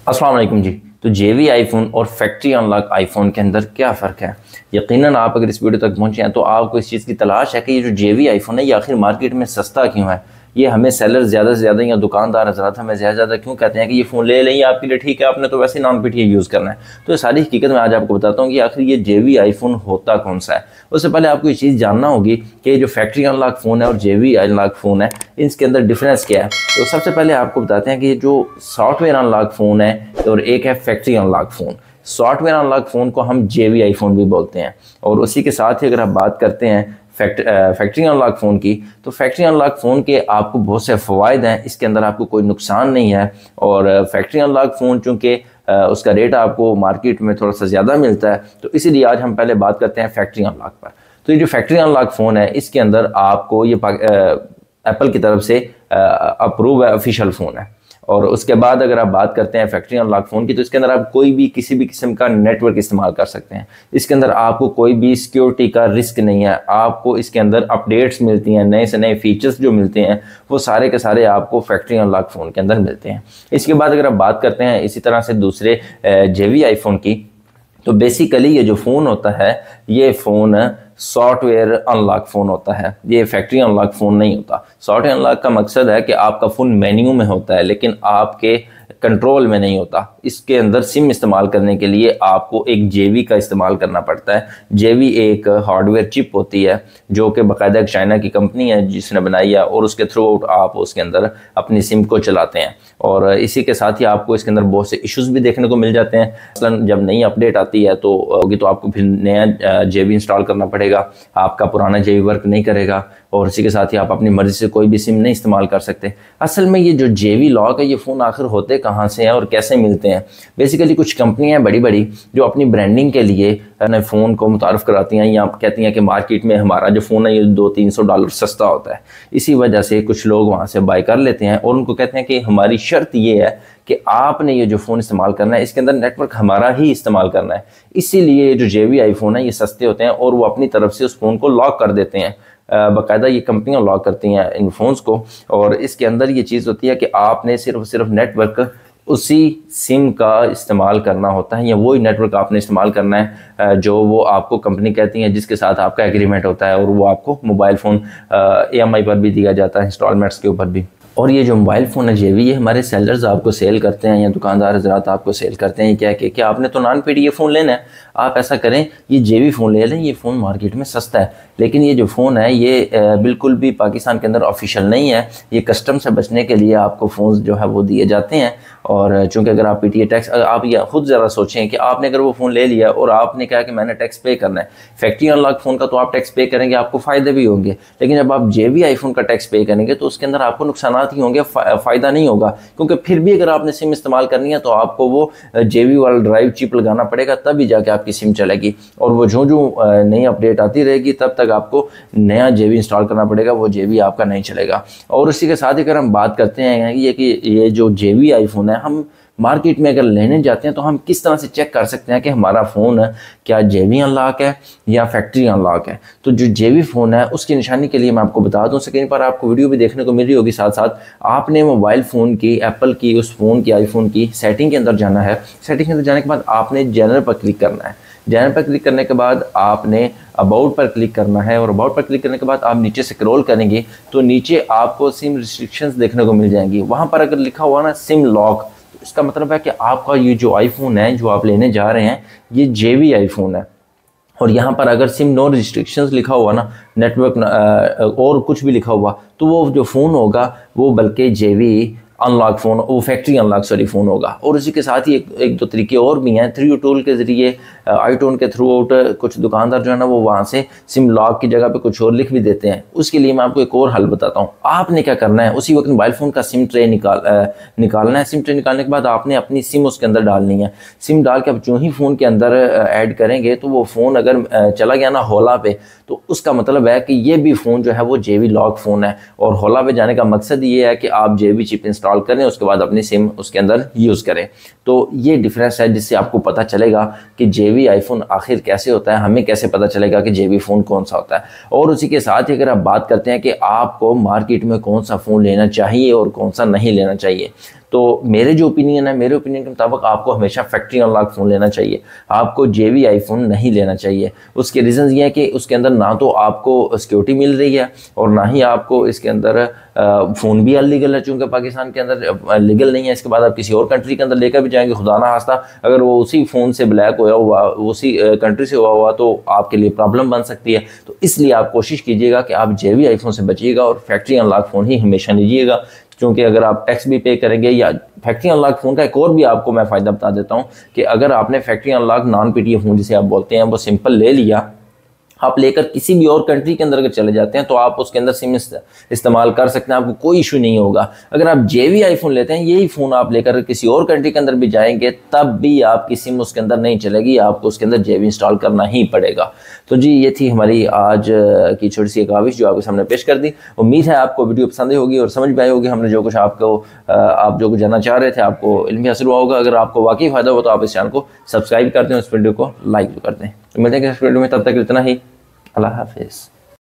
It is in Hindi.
अस्सलाम वालेकुम जी। तो जेवी आईफोन और फैक्ट्री अनलॉक आईफोन के अंदर क्या फ़र्क है? यकीनन आप अगर इस वीडियो तक पहुंचे हैं तो आपको इस चीज़ की तलाश है कि ये जो जेवी आईफोन है ये आखिर मार्केट में सस्ता क्यों है। ये हमें सेलर ज़्यादा से ज़्यादा या दुकानदार हज़रात हमें ज़्यादा क्यों कहते हैं कि ये फ़ोन ले लें, आपके लिए ठीक है, आपने तो वैसे नॉन पीटीए यूज़ करना है। तो ये सारी हकीकत मैं आज आपको बताता हूँ कि आखिर ये जेवी आईफोन होता कौन सा है। उससे पहले आपको ये चीज़ जानना होगी कि जो फैक्ट्री अनलॉक फ़ोन है और जेवी अनलॉक फ़ोन है इसके अंदर डिफरेंस क्या है। तो सबसे पहले आपको बताते हैं कि जो सॉफ्टवेयर अनलॉक फ़ोन है और एक है factory unlock phone. Software unlock phone को हम जेवी आईफोन भी बोलते हैं। और उसी के साथ ही अगर आप बात करते हैं फैक्ट्री अनलॉक फ़ोन की, तो फैक्ट्री अनलॉक फ़ोन के आपको बहुत से फ़वाइद हैं, इसके अंदर आपको कोई नुकसान नहीं है। और फैक्ट्री अनलॉक फ़ोन चूँकि उसका रेट आपको मार्केट में थोड़ा सा ज़्यादा मिलता है, तो इसीलिए आज हम पहले बात करते हैं फैक्ट्री अनलॉक पर। तो ये जो फैक्ट्री अनलॉक फ़ोन है इसके अंदर आपको ये एप्पल की तरफ से अप्रूव है, ऑफिशियल फ़ोन है। और उसके बाद अगर आप बात करते हैं फैक्ट्री अनलॉक फ़ोन की, तो इसके अंदर आप कोई भी किसी भी किस्म का नेटवर्क इस्तेमाल कर सकते हैं। इसके अंदर आपको कोई भी सिक्योरिटी का रिस्क नहीं है। आपको इसके अंदर अपडेट्स मिलती हैं, नए से नए फीचर्स जो मिलते हैं वो सारे के सारे आपको फैक्ट्री अनलॉक फ़ोन के अंदर मिलते हैं। इसके बाद अगर आप बात करते हैं इसी तरह से दूसरे जेवी आईफोन की, तो बेसिकली ये जो फ़ोन होता है ये फ़ोन सॉफ्टवेयर अनलॉक फ़ोन होता है, ये फैक्ट्री अनलॉक फ़ोन नहीं होता। सॉफ्टवेयर अनलॉक का मकसद है कि आपका फ़ोन मेन्यू में होता है लेकिन आपके कंट्रोल में नहीं होता। इसके अंदर सिम इस्तेमाल करने के लिए आपको एक जेवी का इस्तेमाल करना पड़ता है। जेवी एक हार्डवेयर चिप होती है जो कि बाकायदा एक चाइना की कंपनी है जिसने बनाई है, और उसके थ्रू आउट आप उसके अंदर अपनी सिम को चलाते हैं। और इसी के साथ ही आपको इसके अंदर बहुत से इश्यूज भी देखने को मिल जाते हैं। मसलन जब नई अपडेट आती है तो आपको फिर नया जेवी इंस्टॉल करना पड़ेगा, आपका पुराना जेवी वर्क नहीं करेगा, और इसी के साथ ही आप अपनी मर्जी से कोई भी सिम नहीं इस्तेमाल कर सकते। असल में ये जो जेवी लॉक है ये फ़ोन आखिर होते कहाँ से हैं और कैसे मिलते हैं? बेसिकली कुछ कंपनियां बड़ी बड़ी जो अपनी ब्रांडिंग के लिए अपने फ़ोन को मुतारफ़ कराती हैं या कहती हैं कि मार्केट में हमारा जो फ़ोन है ये $200-300 सस्ता होता है। इसी वजह से कुछ लोग वहाँ से बाय कर लेते हैं और उनको कहते हैं कि हमारी शर्त ये है कि आपने ये जो फ़ोन इस्तेमाल करना है इसके अंदर नेटवर्क हमारा ही इस्तेमाल करना है। इसीलिए ये जो जेवी आईफोन है ये सस्ते होते हैं और वो अपनी तरफ से उस फ़ोन को लॉक कर देते हैं। बाकायदा ये कंपनियां लॉक करती हैं इन फ़ोन्स को, और इसके अंदर ये चीज़ होती है कि आपने सिर्फ नेटवर्क उसी सिम का इस्तेमाल करना होता है, या वही नेटवर्क आपने इस्तेमाल करना है जो वो आपको कंपनी कहती है, जिसके साथ आपका एग्रीमेंट होता है, और वो आपको मोबाइल फ़ोन EMI पर भी दिया जाता है, इंस्टॉलमेंट्स के ऊपर भी। और ये जो मोबाइल फ़ोन है जेवी, ये हमारे सेलर्स आपको सेल करते हैं या दुकानदार हज़रात आपको सेल करते हैं क्या कि आपने तो नॉन पीटीए फ़ोन लेना है, आप ऐसा करें ये जेवी फ़ोन ले लें, ये फ़ोन मार्केट में सस्ता है। लेकिन ये जो फ़ोन है ये बिल्कुल भी पाकिस्तान के अंदर ऑफिशियल नहीं है। ये कस्टम से बचने के लिए आपको फ़ोन जो है वो दिए जाते हैं। और चूँकि अगर आप पीटीए टैक्स, आप ये खुद ज़रा सोचें कि आपने अगर वो फ़ोन ले लिया और आपने कहा कि मैंने टैक्स पे करना है, फैक्ट्री अनलॉक फ़ोन का तो आप टैक्स पे करेंगे, आपको फ़ायदे भी होंगे, लेकिन जब आप जेवी आईफोन का टैक्स पे करेंगे तो उसके अंदर आपको नुकसान ही होंगे, फ़ायदा नहीं होगा। क्योंकि फिर भी अगर आपने सिम इस्तेमाल करनी है तो आपको वो जेवी वाला ड्राइव चिप लगाना पड़ेगा, तभी जाके आपकी सिम चलेगी। और वो जो नई अपडेट आती रहेगी तब तक आपको नया जेवी इंस्टॉल करना पड़ेगा, वो जेवी आपका नहीं चलेगा। और इसी के साथ ही अगर हम बात करते हैं ये जो जेवी आईफोन है, हम मार्केट में अगर लेने जाते हैं तो हम किस तरह से चेक कर सकते हैं कि हमारा फ़ोन क्या जेवी अनलॉक है या फैक्ट्री अनलॉक है? तो जो जेवी फ़ोन है उसकी निशानी के लिए मैं आपको बता दूं, स्क्रीन पर आपको वीडियो भी देखने को मिल रही होगी। साथ साथ आपने मोबाइल फ़ोन की, एप्पल की, उस फ़ोन की, आईफोन की सेटिंग के अंदर जाना है। सेटिंग के अंदर जाने के बाद आपने जनरल पर क्लिक करना है। जनरल पर क्लिक करने के बाद आपने अबाउट पर क्लिक करना है, और अबाउट पर क्लिक करने के बाद आप नीचे स्क्रॉल करेंगे तो नीचे आपको सिम रिस्ट्रिक्शंस देखने को मिल जाएंगी। वहाँ पर अगर लिखा हुआ ना सिम लॉक, इसका मतलब है कि आपका ये जो आईफोन है जो आप लेने जा रहे हैं ये जेवी आईफोन है। और यहाँ पर अगर सिम नो रिस्ट्रिक्शंस लिखा हुआ ना, नेटवर्क और कुछ भी लिखा हुआ, तो वो जो फ़ोन होगा वो बल्कि जेवी अनलॉक फ़ोन, वो फैक्ट्री अनलॉक फ़ोन होगा। और उसी के साथ ही एक दो तरीके और भी हैं। 3U टूल के ज़रिए, iTunes के थ्रू आउट कुछ दुकानदार जो है ना वो वहाँ से सिम लॉक की जगह पे कुछ और लिख भी देते हैं। उसके लिए मैं आपको एक और हल बताता हूँ। आपने क्या करना है, उसी वक्त मोबाइल फ़ोन का सिम ट्रे निकालना है। सिम ट्रे निकालने के बाद आपने अपनी सिम उसके अंदर डालनी है। सिम डाल के आप जो ही फ़ोन के अंदर ऐड करेंगे तो वो फ़ोन अगर चला गया ना होला पे, तो उसका मतलब है कि ये भी फ़ोन जो है वो जेवी लॉक फ़ोन है। और होला पे जाने का मकसद ये है कि आप जेवी चिप इंस्टॉल करें, उसके बाद अपनी सिम उसके अंदर यूज़ करें। तो ये डिफरेंस है जिससे आपको पता चलेगा कि जेवी आईफोन आखिर कैसे होता है, हमें कैसे पता चलेगा कि जेवी फ़ोन कौन सा होता है। और उसी के साथ ही अगर आप बात करते हैं कि आपको मार्केट में कौन सा फ़ोन लेना चाहिए और कौन सा नहीं लेना चाहिए, तो मेरे जो ओपिनियन है, मेरे ओपिनियन के मुताबिक आपको हमेशा फैक्ट्री अनलॉक फ़ोन लेना चाहिए, आपको जेवी आईफोन नहीं लेना चाहिए। उसके रीज़न ये है कि उसके अंदर ना तो आपको सिक्योरिटी मिल रही है और ना ही आपको इसके अंदर फ़ोन भी अनलीगल है, चूँकि पाकिस्तान के अंदर लीगल नहीं है। इसके बाद आप किसी और कंट्री के अंदर लेकर भी जाएंगे, खुदा ना खास्ता अगर वो उसी फ़ोन से ब्लैक होया हुआ, उसी कंट्री से हुआ तो आपके लिए प्रॉब्लम बन सकती है। तो इसलिए आप कोशिश कीजिएगा कि आप जेवी आईफोन से बचिएगा और फैक्ट्री अनलॉक फ़ोन ही हमेशा लीजिएगा, क्योंकि अगर आप टैक्स भी पे करेंगे या फैक्ट्री अनलॉक फ़ोन का एक और भी आपको मैं फ़ायदा बता देता हूँ कि अगर आपने factory unlock non PTA phone जिसे आप बोलते हैं वो सिंपल ले लिया, आप लेकर किसी भी और कंट्री के अंदर अगर चले जाते हैं तो आप उसके अंदर सिम इस्तेमाल कर सकते हैं, आपको कोई इशू नहीं होगा। अगर आप जेवी आईफोन लेते हैं, यही फ़ोन आप लेकर किसी और कंट्री के अंदर भी जाएंगे तब भी आपकी सिम उसके अंदर नहीं चलेगी, आपको उसके अंदर जेवी इंस्टॉल करना ही पड़ेगा। तो जी ये थी हमारी आज की छोटी सी काविश जो आपके सामने पेश कर दी। उम्मीद है आपको वीडियो पसंद होगी और समझ में आई होगी। हमने जो कुछ आपको आप जो कुछ जानना चाह रहे थे आपको इल्म हासिल हुआ होगा। अगर आपको वाकई फ़ायदा हो तो आप इस चैनल को सब्सक्राइब कर दें, उस वीडियो को लाइक भी कर दें। उम्मीद है कि इस वीडियो में तब तक इतना ही। अल्लाह हाफिज़।